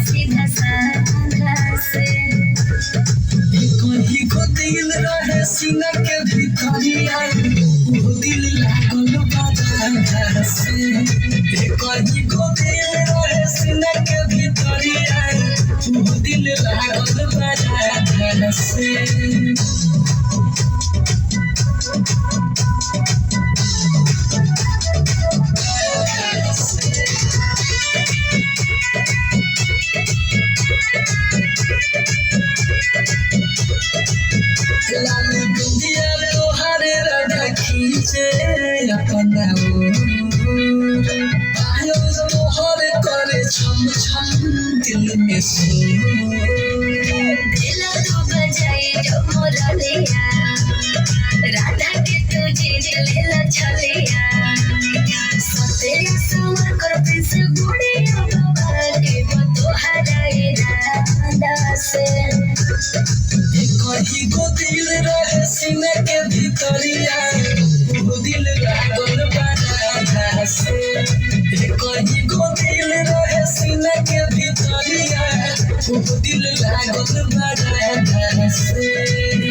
सीधा साधा से कहीं को दिल रहे सीना के भीतरिया वो दिल लागल बाजार से कहीं को दिल रहे सीना के भीतरिया वो दिल लागल बाजार से लाल बिंदिया तोहरे राधा खींचे अपना आयो तोहरे करे छम छम दिल में सो दिल तो बजाए जो मोरा लिया राधा के तुझे दिल छलिया सतेरा समर कर प्रिंस गुड़िया बाबा के वो तोहरा इरादा से कहीं को दिल रहे सीने के भीतरिया वो दिल लागल बाजार से कहीं को दिल रहे सीने के भीतरिया वो दिल लागल बाजार से